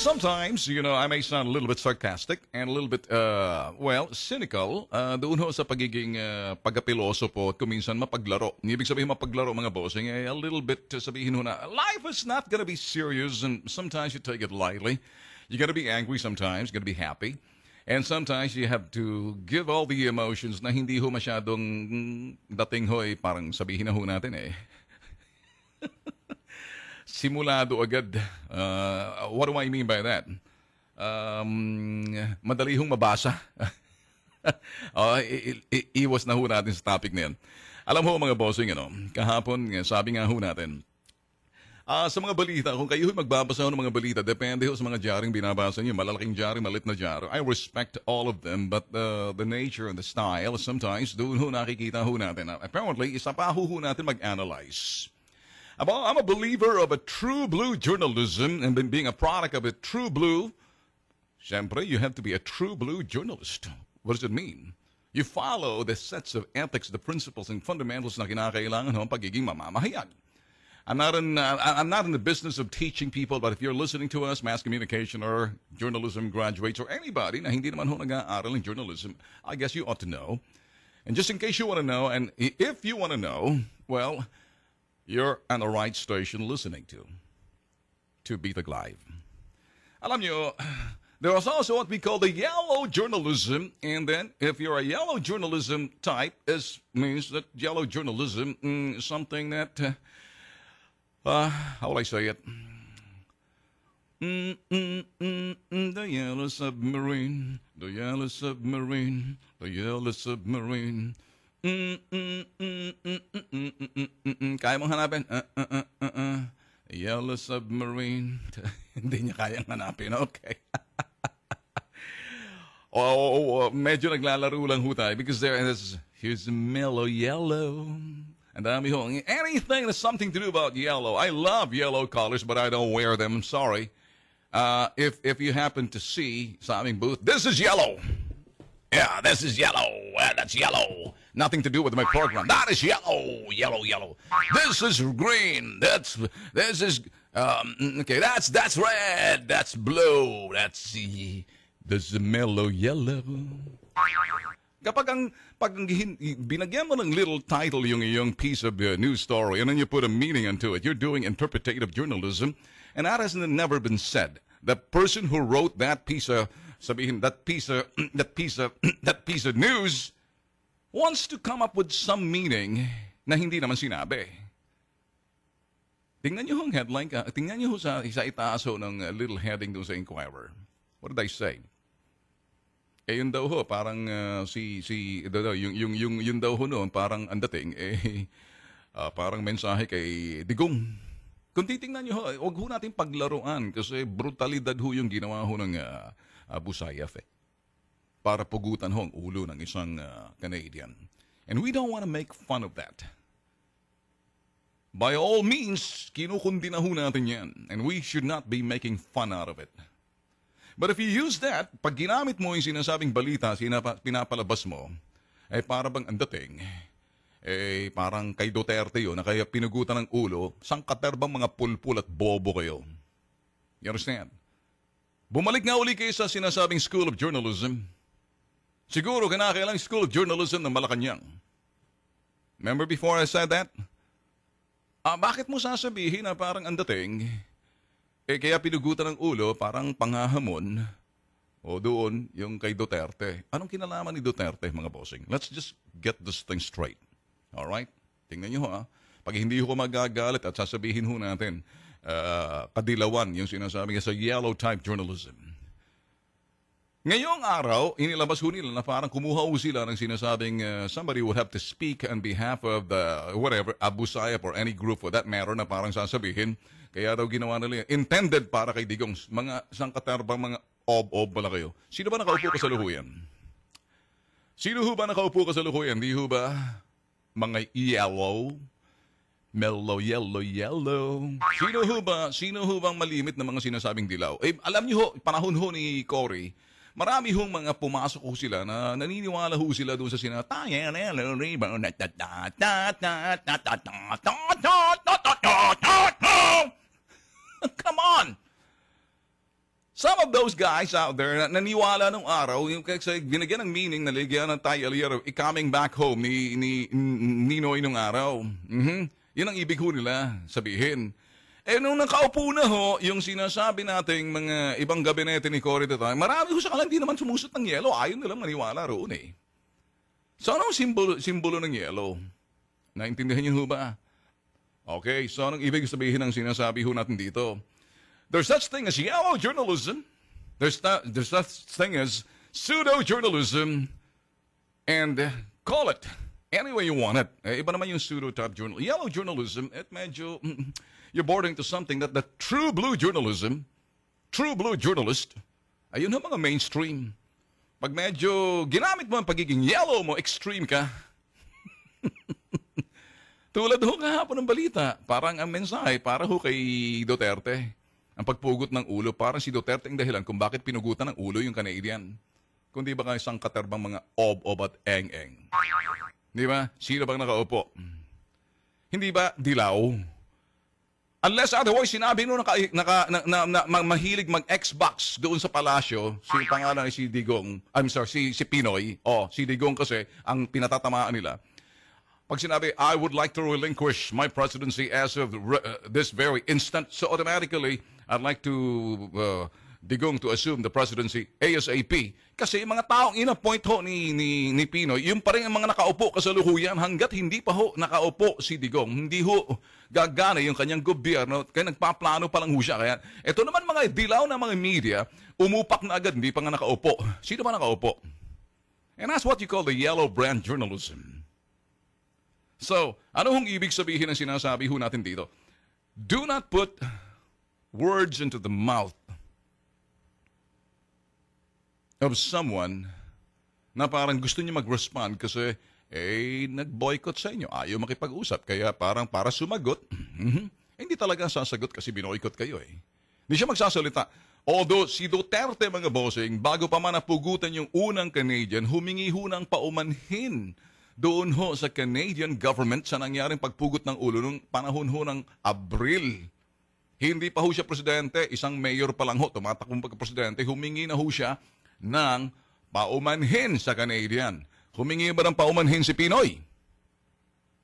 Sometimes, I may sound a little bit sarcastic and a little bit, cynical doon ho sa pagiging pagkapiloso po at kuminsan mapaglaro. Ibig sabihin mapaglaro mga bossing, a little bit sabihin ho na, life is not gonna be serious and sometimes you take it lightly. You gotta be angry sometimes, you gotta be happy. And sometimes you have to give all the emotions na hindi ho masyadong dating ho parang sabihin na ho natin simulado agad. What do I mean by that? Madali hong mabasa. Iwas na ho natin sa topic na yan. Alam ho mga bossing, kahapon, sabi nga ho natin, sa mga balita, kung kayo magbabasa ng mga balita, depende ho sa mga jaring binabasa niyo. Malalaking jaring, malit na jaro. I respect all of them, but the nature and the style, sometimes, doon ho nakikita ho natin. Apparently, isa pa ho natin mag-analyze. I'm a believer of a true blue journalism, and being a product of a true blue, syempre, you have to be a true blue journalist. What does it mean? You follow the sets of ethics, the principles, and fundamentals na kinakailangan ng pagiging mamamahayan. I'm not in the business of teaching people, but if you're listening to us, mass communication or journalism graduates or anybody na hindi naman ho nag-aaral ng journalism, I guess you ought to know. And just in case you want to know, and if you want to know, well, you're on the right station listening to Bitag Live. Alam nyo, there is also what we call the yellow journalism, and then if you're a yellow journalism type, it means that yellow journalism is something that, how will I say it? The yellow submarine, the yellow submarine, the yellow submarine. Kaya mong hanapin? Yellow submarine. Hindi niya kayang hanapin. Okay. Medyo naglalaro lang ho tayo because here's a mellow yellow. And dami ho. Anything that's something to do about yellow. I love yellow colors, but I don't wear them. I'm sorry. If you happen to see sa aming booth, this is yellow. Yeah, this is yellow. That's yellow. Nothing to do with my program. That is yellow. Yellow. This is green. This is okay. That's red. That's blue. That's the mellow yellow. Kapag binagyan mo ng little title yung iyong piece of news story and then you put a meaning into it, you're doing interpretative journalism, and that has never been said. The person who wrote that piece of that piece of news wants to come up with some meaning na hindi naman sinabi. Tingnan niyo yung headline tingnan niyo sa itaas ng little heading doon sa Inquirer. What did I say? Yun daw ho, parang yung daw ho noon, parang ang dating, parang mensahe kay Digong. Kung titingnan nyo ho, huwag ho natin paglaruan kasi brutalidad ho yung ginawa ho ng Busayaf para pugutan ho ang ulo ng isang Canadian. And we don't want to make fun of that. By all means, kinukundi na ho natin yan. And we should not be making fun out of it. But if you use that, pag ginamit mo yung sinasabing balita, pinapalabas mo, para bang ang dating, parang kay Duterte yun, na kaya pinugutan ng ulo, sangkaterbang mga pulpul at bobo kayo. You understand? Bumalik nga uli kayo sa sinasabing School of Journalism. Siguro kinakailang School of Journalism ng Malacanang. Remember before I said that? Bakit mo sasabihin na parang ang dating, kaya pinugutan ng ulo, parang panghahamon, o doon yung kay Duterte. Anong kinalaman ni Duterte, mga bossing? Let's just get this thing straight. Alright? Tingnan nyo ha. Pag hindi ko magagalit at sasabihin ho natin, kadilawan yung sinasabi sa yellow type journalism. Ngayong araw, inilabas ho nila na parang kumuha ho sila ng sinasabing somebody would have to speak on behalf of the, whatever, Abu Sayyaf or any group for that matter na parang sasabihin, kaya daw ginawa nila intended para kay Digong. Mga sangkaterbang mga ob-ob pala kayo. Sino ba nakaupo kasalukuyan? Sino ho ba nakaupo kasalukuyan? Di ho ba mga yellow? Mellow, yellow. Sino ho bang malimit na mga sinasabing dilaw? Alam niyo ho, panahon ho ni Cory, marami hong mga pumasok ho sila na naniniwala ho sila doon sa sinatayan. Come on! of those guys out there na naniwala nung araw, yung kasi binigyan ng meaning, naligyan ng tayo aliyaro, coming back home ni Ninoy nung araw. Yun ang ibig ho nila sabihin. Nung nakaupo na ho, yung sinasabi nating mga ibang gabinete ni Cory the time, marami ho sa kanila hindi naman sumusot ng yelo. Ayaw nilang maniwala roon eh. So anong simbolo ng yelo? Naintindihan niyo ho ba? Okay, so anong ibig sabihin ng sinasabi ho natin dito? There's such thing as yellow journalism. There's such thing as pseudo-journalism. And call it any way you want it. Iba naman yung pseudo-type journalism. Yellow journalism, it medyo, you're bordering to something that the true blue journalism, true blue journalist, ayun ang mga mainstream. Pag medyo ginamit mo ang pagiging yellow mo, extreme ka. Tulad ho kahapon ng balita, parang ang mensahe para ho kay Duterte. Ang pagpugot ng ulo, parang si Duterte ang dahilan kung bakit pinugutan ng ulo yung Canadian. Kundi ba kayo isang katerbang mga ob at eng-eng. Di ba? Sino bang nakaupo? Hindi ba dilaw? Unless otherwise, sinabi nung mahilig mag-Xbox doon sa palasyo, si pangalan ay si Digong, si Pinoy, si Digong kasi ang pinatatamaan nila. Pag sinabi, I would like to relinquish my presidency as of this very instant, so automatically, I'd like to Digong to assume the presidency ASAP. Kasi yung mga taong in-appoint ho ni Pinoy, yung pa rin ang mga nakaupo kasalukuyan hanggat hindi pa ho nakaupo si Digong. Hindi ho gagana yung kanyang gobyerno, kaya nagpaplano pa lang ho siya. Kaya ito naman mga dilaw na mga media, umupak na agad, hindi pa nga nakaupo. Sino ba nakaupo? And that's what you call the yellow brand journalism. So, ano hong ibig sabihin ng sinasabi ho natin dito? Do not put words into the mouth of someone na parang gusto niya mag-respond kasi nag-boycott sa inyo. Ayaw makipag-usap. Kaya parang para sumagot, hindi talaga sasagot kasi binoycott kayo eh. Hindi siya magsasalita. Although si Duterte mga bossing, bago pa man napugutan yung unang Canadian, humingi ho ng paumanhin doon ho sa Canadian government sa nangyaring pagpugot ng ulo nung panahon ho ng Abril. Hindi pa ho siya presidente, isang mayor pa lang ho, tumatakbong pagka-presidente, humingi na ho siya ng paumanhin sa Canadian. Humingi ba ng paumanhin si Pinoy?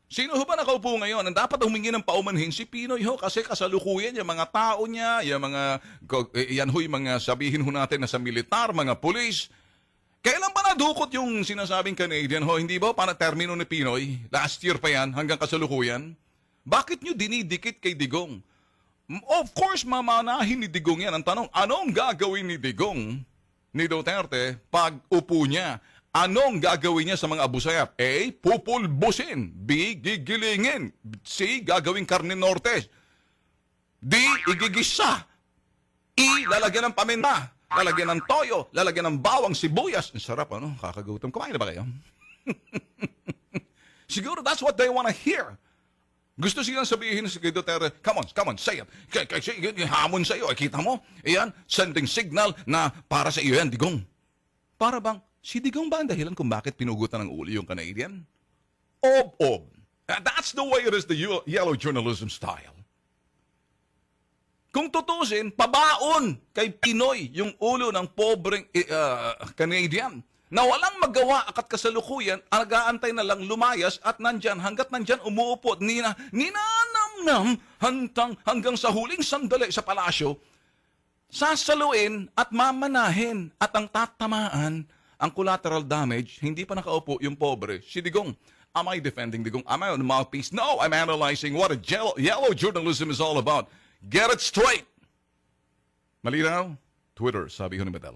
Sino ho ba nakaupo ngayon? Ang dapat humingi ng paumanhin si Pinoy ho kasi kasalukuyan yung mga tao niya, yung mga sabihin ho natin na sa militar, mga pulis. Kailan ba nadukot yung sinasabing Canadian ho? Hindi ba para termino ni Pinoy? Last year pa yan, hanggang kasalukuyan? Bakit nyo dinidikit kay Digong? Of course, mamanahin ni Digong yan. Ang tanong, anong gagawin ni Digong, ni Duterte, pag upo niya? Anong gagawin niya sa mga abusayap? A, pupulbusin. B, gigilingin. C, gagawin karne norte. D, igigisa. E, lalagyan ng paminta. Lalagyan ng toyo, lalagyan ng bawang, sibuyas. Ang sarap, ano? Kakagutom. Kumain na ba kayo? Siguro that's what they want to hear. Gusto silang sabihin sa kay Duterte, come on, say it. Kasi hamon sa iyo, kita mo? Iyan, sending signal na para sa iyo yan, Digong. Para bang, si Digong ba ang dahilan kung bakit pinugutan ng ulo yung Canadian? Ob. That's the way it is, the yellow journalism style. Kung tutusin, pabaon kay Pinoy yung ulo ng pobreng Canadian na walang magawa at kasalukuyan, nag-aantay na lang lumayas at hanggat nandyan umuupo at ninanamnam hanggang sa huling sandali sa palasyo, sasaluin at mamanahin at ang tatamaan ang collateral damage, hindi pa nakaupo yung pobre. Si Digong, am I defending Digong? Am I on the mouthpiece? No, I'm analyzing what a yellow journalism is all about. Get it straight! Malinaw? Twitter, sabi ko ni Medel.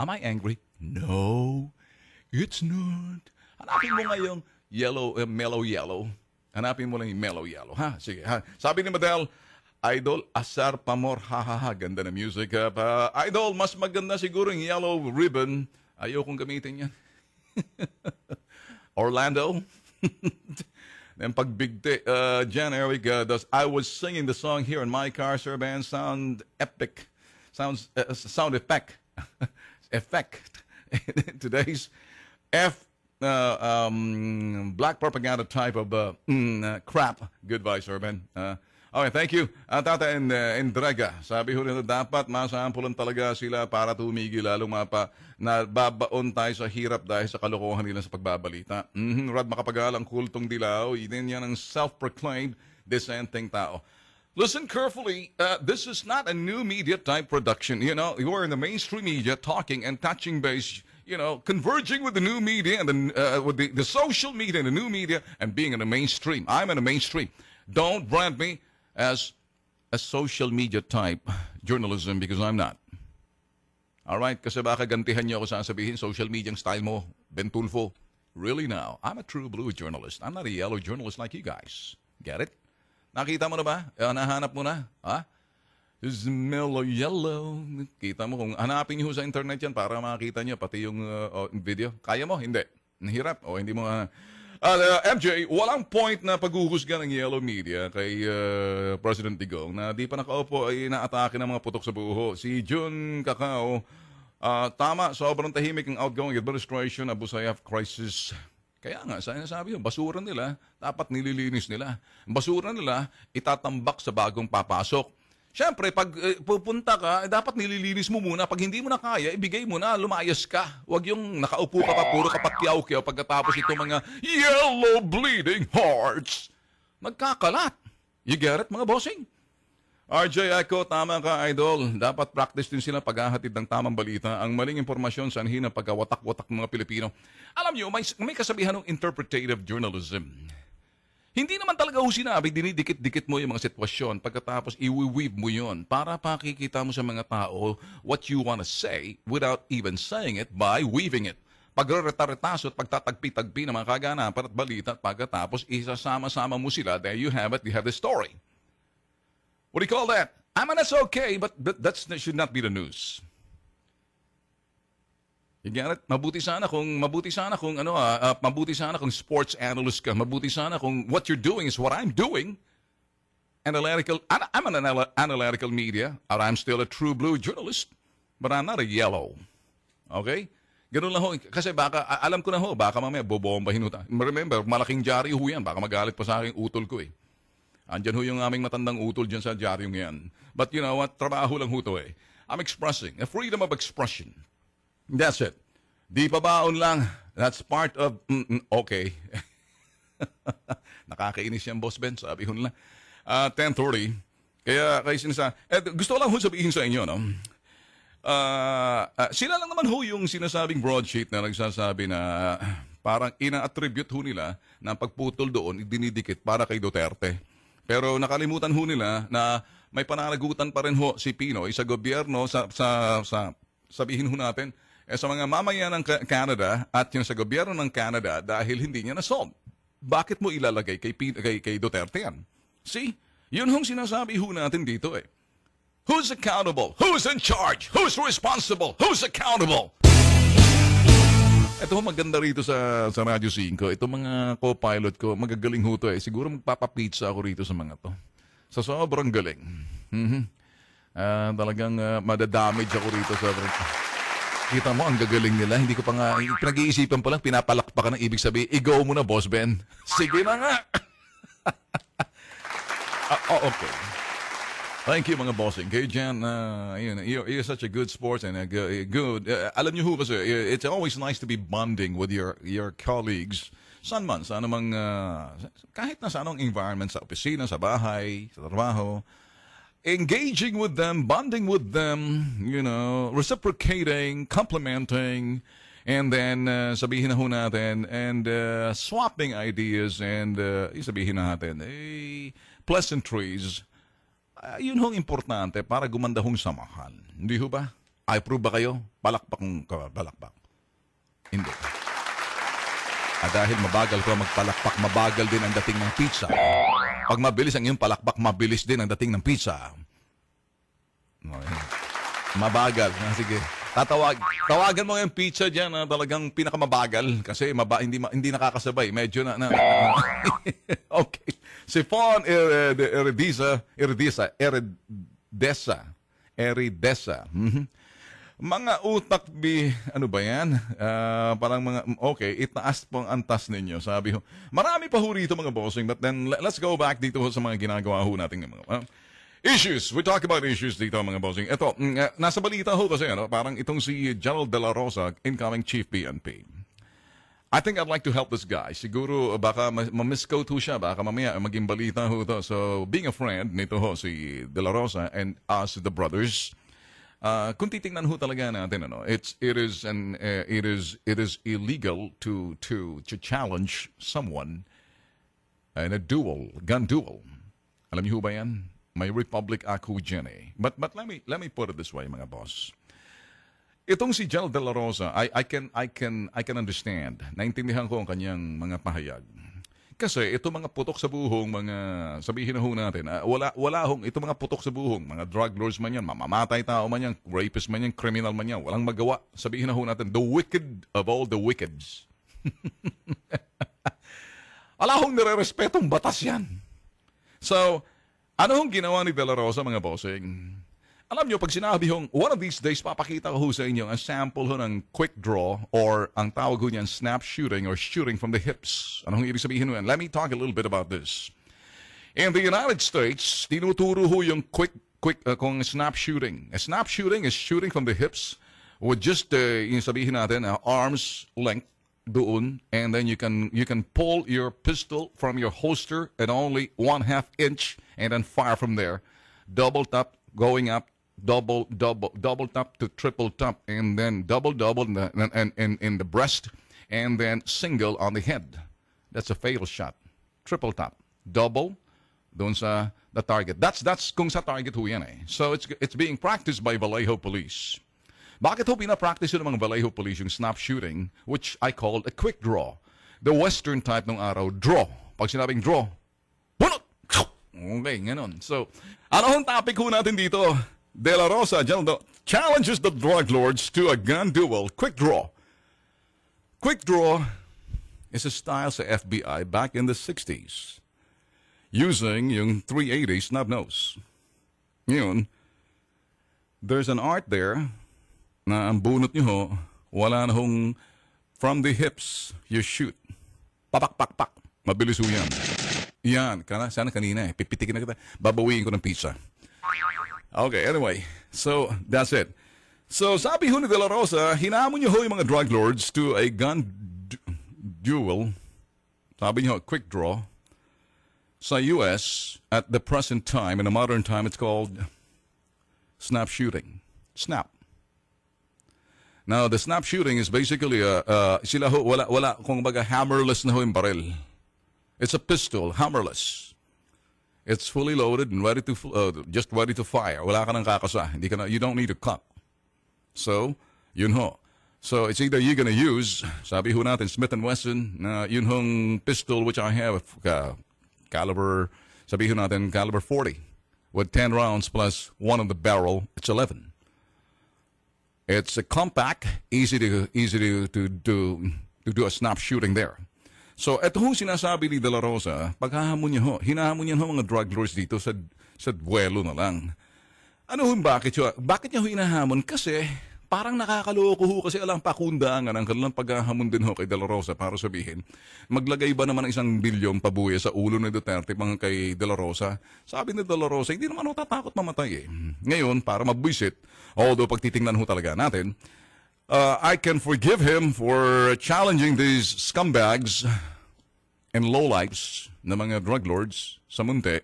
Am I angry? No, it's not. Hanapin mo nga yung mellow yellow. Hanapin mo lang yung mellow yellow. Ha? Sige. Ha? Sabi ni Medel, Idol, asar pamor. Ha. Ganda na music. Idol, mas maganda siguro yung yellow ribbon. Ayokong gamitin yan. Orlando? And pagbigti, Jan Eric does. I was singing the song here in my car, sir, band sound epic, sound effect, Today's black propaganda type of crap. Good advice, Urban. Okay, thank you. Tata Endraga, sabi ho nila dapat masampulan talaga sila para tumigil lalong na babaon tayo sa hirap dahil sa kalokohan nila sa pagbabalita. Rod Makapagal, ang kultong dilaw, yan ang self-proclaimed dissenting tao. Listen carefully, this is not a new media type production. You know, you are in the mainstream media talking and touching base, you know, converging with the new media and with the social media and the new media and being in the mainstream. I'm in the mainstream. Don't brand me as a social media type journalism because I'm not. Alright, kasi baka gantihan niyo ako sasabihin, social media style mo, Bentulfo. Really now, I'm a true blue journalist. I'm not a yellow journalist like you guys. Get it? Nakita mo na ba? Nahanap mo na? Ha? It's mellow yellow. Kita mo kung hanapin niyo sa internet yan para makita niyo pati yung video. Kaya mo? Hindi. Nahirap. O hindi mo... MJ, walang point na paghuhusga ng yellow media kay President Digong na di pa nakaupo ay inaatake ng mga putok sa buho. Si Jun Cacao, tama, sobrang tahimik ang outgoing administration na Busayaf crisis. Kaya nga, sabi yun, basura nila, dapat nililinis nila. Basura nila, itatambak sa bagong papasok. Siyempre, pag pupunta ka, dapat nililinis mo muna. Pag hindi mo na kaya, ibigay mo na, lumayas ka. Huwag yung nakaupo ka pa, puro kapatyaw-kyaw pagkatapos ito mga yellow bleeding hearts. Nagkakalat. You get it, mga bossing? RJ Echo, tama ka, idol. Dapat practice din sila paghahatid ng tamang balita. Ang maling impormasyon sanhin ng pagkawatak-watak ng mga Pilipino. Alam nyo, may kasabihan ng interpretative journalism. Hindi naman talaga ho sinabi, dinidikit-dikit mo yung mga sitwasyon pagkatapos i-weave mo yun para pakikita mo sa mga tao what you want to say without even saying it by weaving it. Pagre-reta-retaso at pagtatagpi-tagpi ng mga kaganapan at balita at pagkatapos isasama-sama mo sila, there you have it, you have the story. What do you call that? I mean, that's okay, but that should not be the news. You get it? Mabuti sana kung sports analyst ka. Mabuti sana kung what you're doing is what I'm doing. I'm an analytical media, or I'm still a true blue journalist, but I'm not a yellow. Okay? Ganun lang ho. Kasi baka, alam ko na ho, baka mamaya bobombahin ho. Remember, malaking dyaryo ho yan. Baka magalit pa sa akin utol ko eh. Andyan ho yung aming matandang utol dyan sa dyaryong yan. But you know what? Trabaho lang ho to eh. I'm expressing. A freedom of expression. That's it. Di pa baon lang. That's part of... okay. Nakakainis yan, Boss Ben. Sabi ko nila. 10:30. Kaya sinasa... gusto ko lang ho sabihin sa inyo, no? Sila lang naman ho yung sinasabing broadsheet na nagsasabi na parang ina-attribute ho nila na pagputol doon, dinidikit para kay Duterte. Pero nakalimutan ho nila na may pananagutan pa rin ho si Pinoy sa gobyerno, sabihin ho natin, sa mga mamayan ng Canada at yung sa gobyerno ng Canada dahil hindi niya na-solve. Bakit mo ilalagay kay Duterte yan? See? Yun hong sinasabi ho natin dito eh. Who's accountable? Who's in charge? Who's responsible? Who's accountable? Ito ho maganda rito sa Radyo 5. Ito mga co-pilot ko, magagaling ho to eh. Siguro magpapapizza ako rito sa mga to. Sa sobrang galing. Talagang madadamage ako rito sa... Kita mo, ang gagaling nila. Hindi ko pa nga, pinag-iisipan pa lang, pinapalakpakan ng ibig sabihin, i-go mo na, Boss Ben. Sige na nga. Okay. Thank you, mga bossing. Kayo dyan, you're such a good sport and a good... alam niyo ho kasi, it's always nice to be bonding with your colleagues. Saan man, sa anumang... kahit na sa anong environment, sa opisina, sa bahay, sa trabaho. Engaging with them, bonding with them, you know, reciprocating, complimenting, and then sabihin na ho natin, and swapping ideas, and sabihin na natin, pleasantries. Yun hong importante para gumanda hong samahan. Hindi ho ba? I approve ba kayo? Palakpak. Hindi. Dahil mabagal ko magpalakpak, mabagal din ang dating ng pizza. Pag mabilis ang iyong palakpak, mabilis din ang dating ng pizza. Mabagal. Sige. Tawagan mo yung pizza dyan na talagang pinakamabagal kasi hindi nakakasabay. Medyo na okay. Sifon Eridesa. Mga utak ano ba yan? Parang mga, okay, itaas po ang antas ninyo. Sabi ho, marami pa ho rito mga bossing, but then let's go back dito ho sa mga ginagawa ho natin ng mga, issues. We talk about issues dito mga bossing. Ito, nasa balita ho kasi, parang itong si Gerald De La Rosa, incoming Chief PNP. I think I'd like to help this guy. Siguro baka ma-misquote ho siya, baka mamaya maging balita ho to. So, being a friend nito ho si De La Rosa and us, the brothers, kung titingnan ho talaga natin, it is illegal to challenge someone in a gun duel. Alam niyo ho ba yan? May Republic Act ho dyan eh. But let me put it this way, mga boss. Itong si Gerald De La Rosa, I can understand. Naintindihan ko ang kanyang mga pahayag. Kasi ito mga putok sa buhong, mga sabihin na ho natin, wala hong ito mga putok sa buhong, mga drug lords man yan, mamamatay tao man yan, rapist man yan, criminal man yan, walang magawa. Sabihin na ho natin, the wicked of all the wickeds. Wala hong nire-respetong batas yan. So, ano hong ginawa ni De La Rosa, mga bossing? Alam nyo, pag sinabi hong, one of these days, papakita ko ho sa inyo ang sample ho ng quick draw or ang tawag ho niyan, snap shooting or shooting from the hips. Anong ibig sabihin ho yan? Let me talk a little bit about this. In the United States, tinuturo ho yung kung snap shooting. A snap shooting is shooting from the hips with just, yung sabihin natin, arm's length doon, and then you can pull your pistol from your holster at only 1/2 inch and then fire from there. Double tap, going up, double tap to triple tap, and then double in the breast, and then single on the head. That's a fatal shot. Triple tap, double, doon sa the target. That's kung sa target ho yan eh. So it's being practiced by Vallejo Police. Bakit ho pinapractice yun ng mga Vallejo Police yung snap shooting, which I called a quick draw. The Western type ng araw, draw. Pag sinabing draw, bunot! Okay, ganon. So, ano ang topic ho natin dito? De La Rosa challenges the drug lords to a gun duel. Quick draw. Quick draw is a style sa FBI back in the 60s. Using yung 380 snub nose. Yun, there's an art there na ang bunot nyo ho, wala na hong from the hips, you shoot. Papak. Mabilis ho yan. Yan, sana kanina eh. Pipitikin na kita. Babawiin ko ng pizza. Okay, anyway. So, that's it. So, sabi ho ni De La Rosa, hinamon niyo ho yung mga drug lords to a gun duel. Sabi niyo, quick draw. Sa US, at the present time, in a modern time, it's called snap shooting. Snap. Now, the snap shooting is basically, sila ho, wala, kung baga, hammerless na ho yung baril. It's a pistol, hammerless. It's fully loaded and ready to just ready to fire. Wala ka nang kakasa. You don't need a cock. So, yun ho. So, it's either you're gonna use, sabi ho natin, Smith & Wesson, yun hong pistol which I have, caliber, sabi ho natin, caliber 40. With 10 rounds plus one on the barrel, it's 11. It's a compact, easy to do a snap shooting there. So, ito hong sinasabi ni De La Rosa, paghahamon niya ho, hinahamon niya ho mga drug lords dito sa duelo na lang. Ano hong bakit niya ho hinahamon? Kasi, parang nakakaloko ho kasi alang pakundangan ang kanilang paghahamon din ho kay De La Rosa para sabihin, maglagay ba naman ng 1 bilyon pabuya sa ulo ni Duterte mga kay De La Rosa? Sabi ni De La Rosa, hindi naman ho tatakot mamatay eh. Ngayon, para mabwisit, although pag titingnan ho talaga natin, I can forgive him for challenging these scumbags and lowlifes na mga drug lords sa munti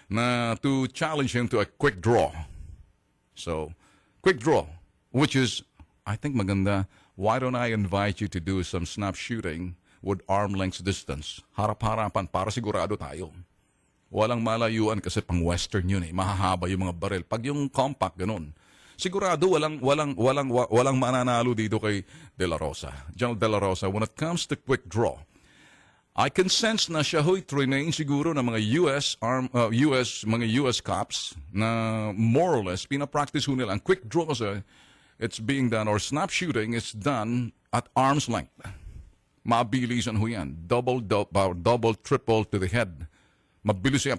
na to challenge him to a quick draw. So, quick draw, which is, I think maganda, why don't I invite you to do some snap shooting with arm length distance? Harap-harapan para sigurado tayo. Walang malayuan kasi pang western yun eh. Mahahaba yung mga baril. Pag yung compact, ganun. Sigurado walang mananalo dito kay De La Rosa. General De La Rosa, when it comes to quick draw, I can sense na siya ho'y train siguro ng mga US cops na more or less pinapractice ho nila. Ang quick draw kasi, it's being done, or snap shooting is done at arm's length. Mabilisan ho yan. Double, triple to the head. Mabilis yan.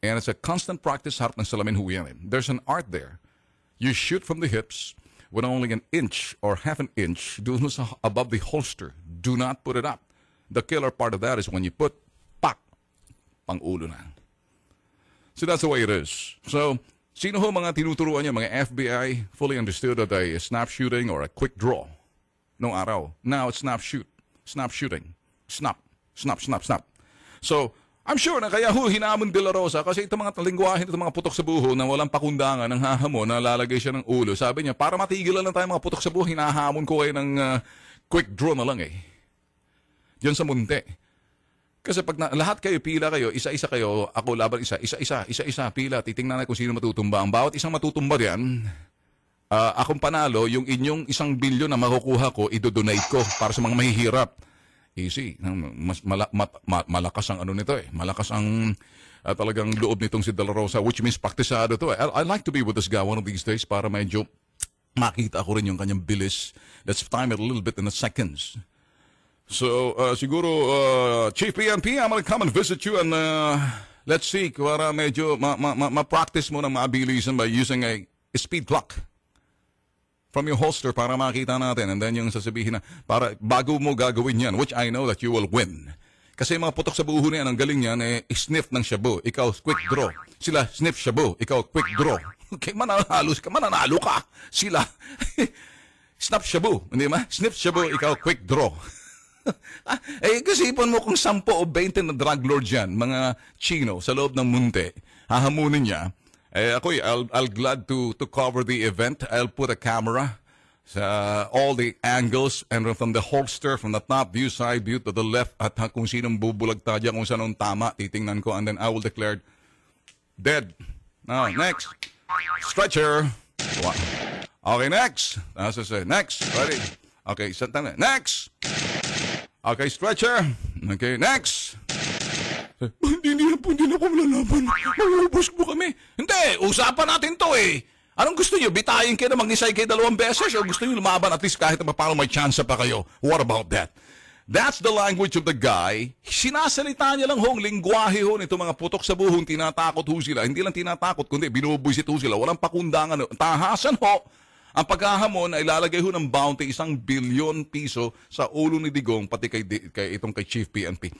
And it's a constant practice harap ng salamin ho yan. There's an art there. You shoot from the hips with only an inch or half an inch dun sa above the holster. Do not put it up. The killer part of that is when you put, pak, pang ulo na. So that's the way it is. So, sino ho mga tinuturuan niya, mga FBI, fully understood that a snap shooting or a quick draw nung araw. Now it's snap shooting. Snap. So, I'm sure na kaya hinamon De La Rosa kasi itong mga lingwahe, itong mga putok sa buho na walang pakundangan ng hahamon na lalagay siya ng ulo. Sabi niya, para matigilan lang tayo mga putok sa buho, hinahamon ko kayo ng quick draw na lang eh. Diyan sa munti. Kasi pag lahat kayo, pila kayo, isa-isa kayo, ako laban isa-isa, pila, titingnan na kung sino matutumba. Ang bawat isang matutumba diyan, akong panalo, yung inyong 1 bilyon na makukuha ko, idodonate ko para sa mga mahihirap. Easy. Malakas ang ano nito eh. Malakas ang talagang loob nitong si De La Rosa, which means praktisado to eh. I'd like to be with this guy one of these days para medyo makita ko rin yung kanyang bilis. Let's time it a little bit in the seconds. So, siguro, Chief PNP, I'm gonna come and visit you and let's see, para medyo ma-practice mo ng mabilisan by using a speed clock from your holster para makita natin, and then yung sasabihin na, para bago mo gagawin yan, which I know that you will win. Kasi mga putok sa buho na yan, ang galing yan, sniff ng shabu, ikaw quick draw. Sila, sniff shabu, ikaw quick draw. Okay, mananalo ka. Sila, snap shabu, hindi ba? Sniff shabu, ikaw quick draw. Kasi ipon mo kung 10 o 20 na drug lord yan, mga Chino, sa loob ng munti, hahamunin niya. I'll glad to cover the event. I'll put a camera sa all the angles and from the holster, from the top view, side view to the left, at kung sinong bubulagta dyan, kung saan tama, titingnan ko, and then I will declare dead. Now, next. Stretcher. Okay, next. Next. Ready. Okay, next. Okay, stretcher. Okay, next. Hindi na ako malalaban. Maubos mo kami. Hindi, usapan natin to eh. Anong gusto nyo? Bitayin kayo na mag-isay kayo 2 beses? O gusto nyo lumaban at least kahit na paano may chance pa kayo? What about that? That's the language of the guy. Sinasalita niya lang hong lingwahe ho nito mga putok sa buhong, tinatakot ho sila. Hindi lang tinatakot, kundi binubuisit ho sila. Walang pakundangan. Tahasan ho. Ang paghahamon ay ilalagay ho ng bounty 1 bilyon piso sa ulo ni Digong pati kay Chief PNP.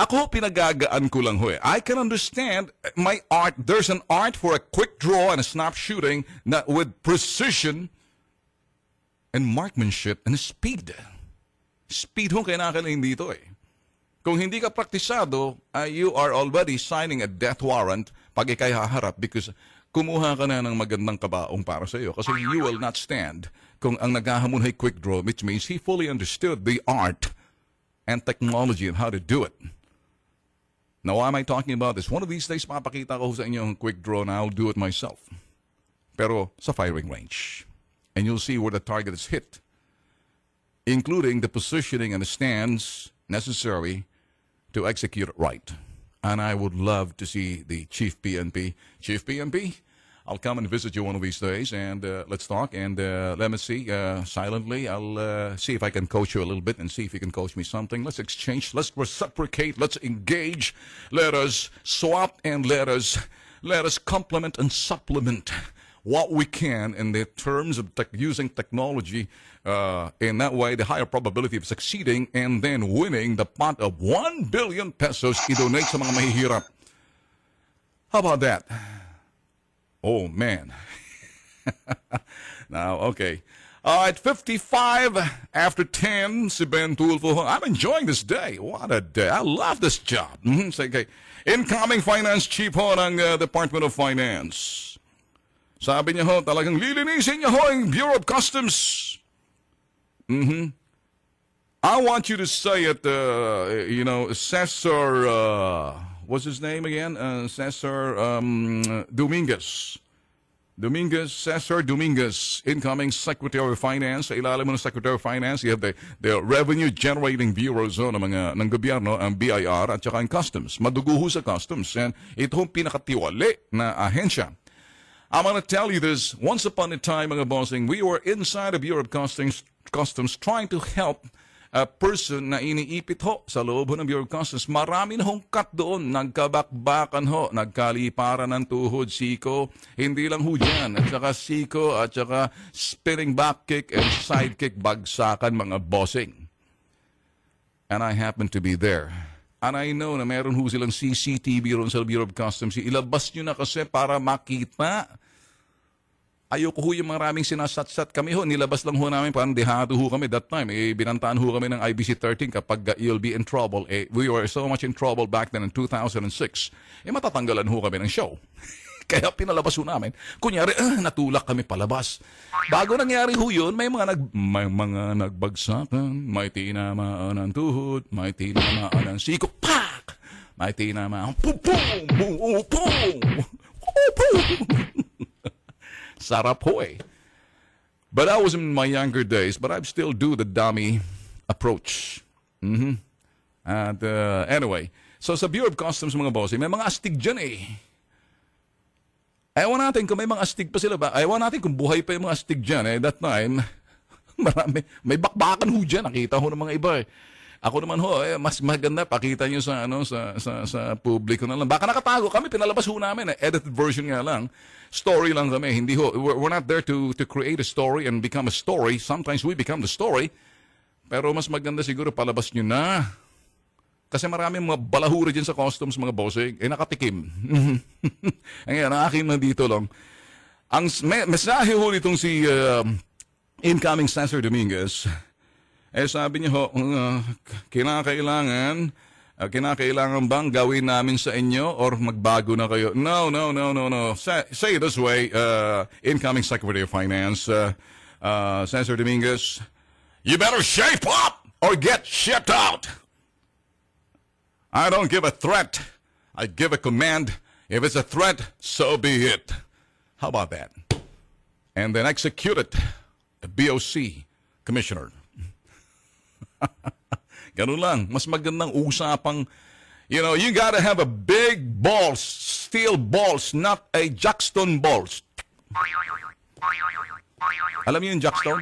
Ako, pinagagaan ko lang ho eh. I can understand my art. There's an art for a quick draw and a snap shooting na with precision and marksmanship and speed. Speed ho kailangan dito eh. Kung hindi ka praktisado, you are already signing a death warrant pag ikay haharap because kumuha ka na ng magandang kabaong para sa iyo. Kasi you will not stand kung ang naghahamon ay quick draw, which means he fully understood the art and technology and how to do it. Now, why am I talking about this? One of these days, papakita ko sa inyo ang quick draw na I'll do it myself. Pero sa firing range. And you'll see where the target is hit, including the positioning and the stands necessary to execute it right. And I would love to see the Chief PNP. Chief PNP, I'll come and visit you one of these days, and let's talk. And let me see, silently, I'll see if I can coach you a little bit and see if you can coach me something. Let's exchange, let's reciprocate, let's engage. Let us swap and let us complement and supplement what we can in the terms of using technology. In that way, the higher probability of succeeding and then winning the pot of 1 billion pesos i-donate sa mga mahihirap. How about that? Oh, man. Now, okay. All right, 55 after 10, si Ben Tulfo. I'm enjoying this day. What a day. I love this job. Okay. Incoming Finance Chief ho ng Department of Finance. Sabi niya ho, talagang lilinisin niya ho ang Bureau of Customs. I want you to say it, Cesar, what's his name again? Cesar Dominguez. Cesar Dominguez, incoming Secretary of Finance. Sa ilalim mo ng Secretary of Finance, you have the Revenue Generating Bureau ng gobyerno, ang BIR, at saka ang Customs. Maduguho sa Customs. And ito ang pinakatiwali na ahensya. I'm going to tell you this. Once upon a time, mga bossing, we were inside the Bureau of Customs trying to help person na iniipit ho sa loob ho ng Bureau of Customs. Marami na hong cut doon. Nagkabakbakan ho, nagkaliparan ng tuhod, siko. Hindi lang ho dyan. At saka siko, at saka spinning back kick and side kick, bagsakan mga bossing. And I happen to be there. And I know na meron ho silang CCTV ron sa Bureau of Customs. Ilabas nyo na kasi para makita. Ayoko ho yung maraming sinasatsat kami ho. Nilabas lang ho namin, parang dehado ho kami that time. Binantaan ho kami ng IBC 13 kapag you'll be in trouble. We were so much in trouble back then in 2006. Matatanggalan ho kami ng show. Kaya pinalabas ho namin. Kunyari, natulak kami palabas. Bago nangyari ho yun, may mga nagbagsakan, may tinamaan ng tuhod, may tinamaan ng siko, pak! May tinamaan, pum, pum, pum, pum, pum. Sarap ho eh. But that was in my younger days, but I still do the dummy approach. And anyway, so sa Bureau of Customs mga bossing, may mga astig dyan eh. Ewan natin kung may mga astig pa sila ba. Ewan natin kung buhay pa yung mga astig dyan eh. That time, marami, may bakbakan ho dyan. Nakita ho ng mga iba eh. Ako naman ho, mas maganda pakita nyo sa sa publiko na lang. Baka nakatago kami, pinalabas ho namin, edited version nga lang. Story lang kami, hindi ho. We're not there to create a story and become a story. Sometimes we become the story. Pero mas maganda siguro palabas nyo na. Kasi maraming mga balahura dyan sa customs, mga bossing, nakatikim. Ngayon, ang akin na dito lang. Ang mensahe ho nitong si incoming Cesar Dominguez, sabi niya ho, kinakailangan bang gawin namin sa inyo or magbago na kayo? No. Say it this way, incoming Secretary of Finance, Cesar Dominguez, you better shape up or get shipped out. I don't give a threat. I give a command. If it's a threat, so be it. How about that? And then execute it. The BOC Commissioner. Ganun lang. Mas magandang usapang, you gotta have a big balls, steel balls, not a jackstone balls. Alam niyo yung jackstone?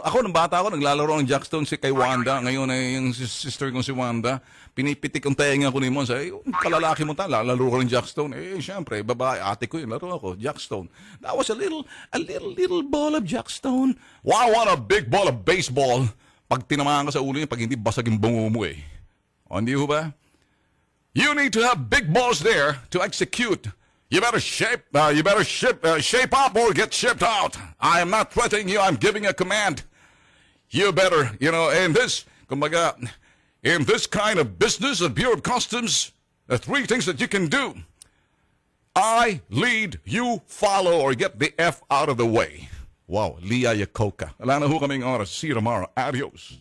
Ako, nung bata ako, naglalaro ng jackstone kay Wanda. Ngayon ay yung sister kong si Wanda. Pinipitik ang tenga ko ni Mon. Sabi, kalalaki mo lalaro ko ng jackstone. Siyempre, babae, ate ko yun, laro ako, jackstone. That was a little ball of jackstone. Wow, what a big ball of baseball. Pag tinamaan ka sa ulo niya, pag hindi basag yung bungo mo eh. O, hindi ho ba? You need to have big balls there to execute. You better shape up or get shipped out. I am not threatening you. I'm giving a command. You better, in this kind of business of Bureau of Customs, there are three things that you can do. I lead, you follow, or get the F out of the way. Wow, Leah Yakoka. Wala na ho kaming oras. See you tomorrow. Adios.